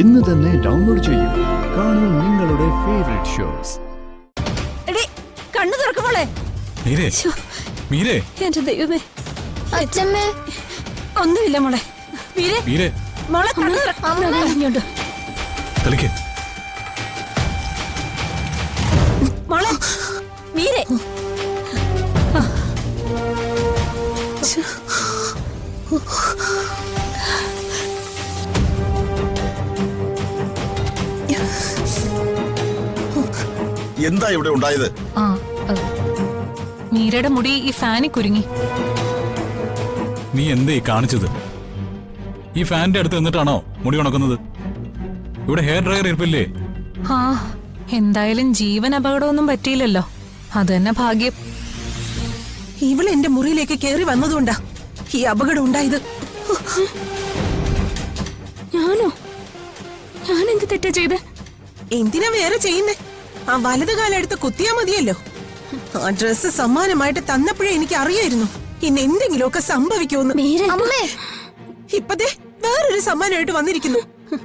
ഇന്ന് തന്നെ ഡൗൺലോഡ് ചെയ്യൂ. കാണൂ നിങ്ങളുടെ ഫേവറേറ്റ് ഷോസ്. കണ്ണു തുറക്കുമോളെ. എന്റെ ദൈവമേ. അച്ഛമ്മേ ഒന്നുമില്ല മോളെ. മോളെ കണ്ണു മോളെ മീരെ. എന്താ ഇവിടെ ഉണ്ടായത്? മീരയുടെ മുടി ഈ ഫാനിൽ കുരുങ്ങി. നീ എന്തേ കാണിച്ചത്? ഈ ഫാനിന്റെ അടുത്ത് നിന്നിട്ടാണോ മുടി ഉണക്കുന്നത്? ഇവിടെ ഹെയർ ഡ്രയർ ഇരിപ്പില്ലേ? ആ, എന്തായാലും ജീവൻ അപകടമൊന്നും പറ്റിയില്ലല്ലോ, അത് തന്നെ ഭാഗ്യം. ഇവള് എന്റെ മുറിയിലേക്ക് കയറി വന്നതുകൊണ്ടാ ഈ അപകടം ഉണ്ടായത്. ഞാനോ? ഞാൻ എന്ത് തെറ്റാ ചെയ്ത്? എന്തിനാ വേറെ ചെയ്യുന്നേ? ആ വലത് കാലെടുത്ത് കുത്തിയാ മതിയല്ലോ. ആ ഡ്രസ്സ് സമ്മാനമായിട്ട് തന്നപ്പോഴേ എനിക്ക് അറിയായിരുന്നു ഇന്ന് എന്തെങ്കിലുമൊക്കെ സംഭവിക്കുമെന്ന്. ഇപ്പതേ വേറൊരു സമ്മാനമായിട്ട് വന്നിരിക്കുന്നു.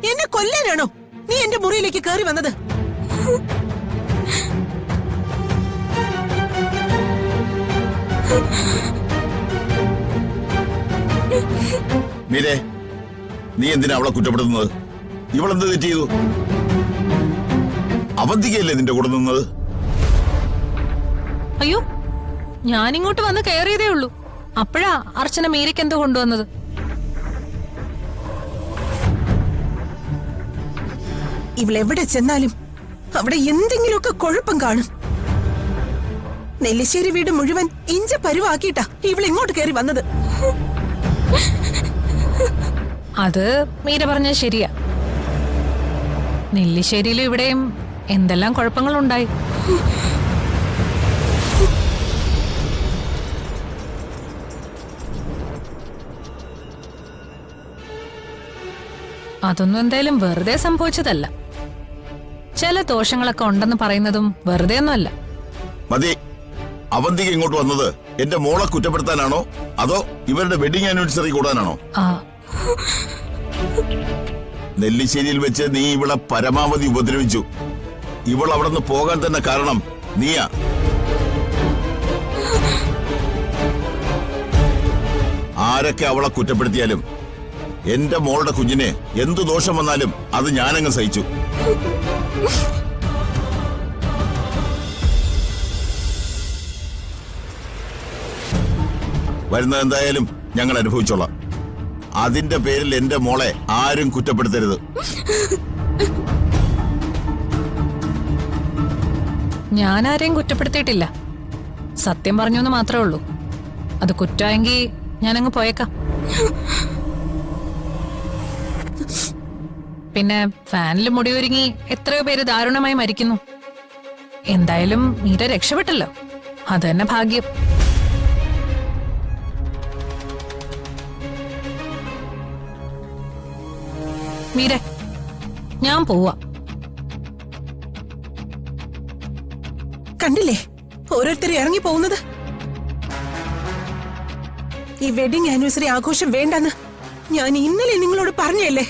എന്നെ കൊല്ലാനാണോ നീ എന്റെ മുറിയിലേക്ക് കയറി വന്നത്? മീരെ, നീ എന്തിനാ അവളെ കുറ്റപ്പെടുത്തുന്നത്? ഇവളെന്ത് തെറ്റ് ചെയ്തു? അവന്തികയല്ലേ നിന്റെ കൂടെ നിന്നത്? അയ്യോ, ഞാനിങ്ങോട്ട് വന്ന് കയറിയതേ ഉള്ളൂ. അപ്പോഴാ അർച്ചന മീരയ്ക്ക് എന്തോ കൊണ്ടുവന്നത്. ഇവളെവിടെ ചെന്നാലും അവിടെ എന്തെങ്കിലുമൊക്കെ കുഴപ്പം കാണും. നെല്ലിശ്ശേരി വീട് മുഴുവൻ ഇഞ്ച പരുവാക്കിയിട്ടാ ഇവളിങ്ങോട്ട് കയറി വന്നത്. അത് മീര പറഞ്ഞത് ശരിയാ. നെല്ലിശ്ശേരിയിലും ഇവിടെയും എന്തെല്ലാം കുഴപ്പങ്ങളുണ്ടായി. അതൊന്നും എന്തായാലും വെറുതെ സംഭവിച്ചതല്ല. ചില ദോഷങ്ങളൊക്കെ ഉണ്ടെന്ന് പറയുന്നതും വെറുതെ ഒന്നുമല്ല. മതി. അവന്തിക ഇങ്ങോട്ട് വന്നത് എന്റെ മോളെ കുറ്റപ്പെടുത്താനാണോ അതോ ഇവരുടെ വെഡിങ് ആനിവേഴ്സറി കൂടാനാണോ? നെല്ലിശ്ശേരിയിൽ വെച്ച് നീ ഇവളെ പരമാവധി ഉപദ്രവിച്ചു. ഇവൾ അവിടെ നിന്ന് പോകാൻ തന്നെ കാരണം നീയാ. ആരൊക്കെ അവളെ കുറ്റപ്പെടുത്തിയാലും എന്റെ മോളുടെ കുഞ്ഞിനെ എന്തു ദോഷം വന്നാലും അത് ഞാനങ്ങ് സഹിച്ചു. വരുന്നത് എന്തായാലും ഞങ്ങൾ അനുഭവിച്ചോളാം. അതിന്റെ പേരിൽ എന്റെ മോളെ ആരും കുറ്റപ്പെടുത്തരുത്. ഞാൻ ആരെയും കുറ്റപ്പെടുത്തിയിട്ടില്ല. സത്യം പറഞ്ഞു എന്ന് മാത്രമേ ഉള്ളൂ. അത് കുറ്റമെങ്കിൽ ഞാനങ്ങ് പോയേക്കാം. പിന്നെ ഫാനിൽ മുടി ഒരുങ്ങി എത്രയോ പേര് ദാരുണമായി മരിക്കുന്നു. എന്തായാലും മീര രക്ഷപ്പെട്ടല്ലോ, അത് തന്നെ ഭാഗ്യം. മീര, ഞാൻ പോവാ. കണ്ടില്ലേ ഓരോരുത്തർ ഇറങ്ങി പോകുന്നത്? ഈ വെഡിങ് ആനിവേഴ്സറി ആഘോഷം വേണ്ടെന്ന് ഞാൻ ഇന്നലെ നിങ്ങളോട് പറഞ്ഞല്ലേ?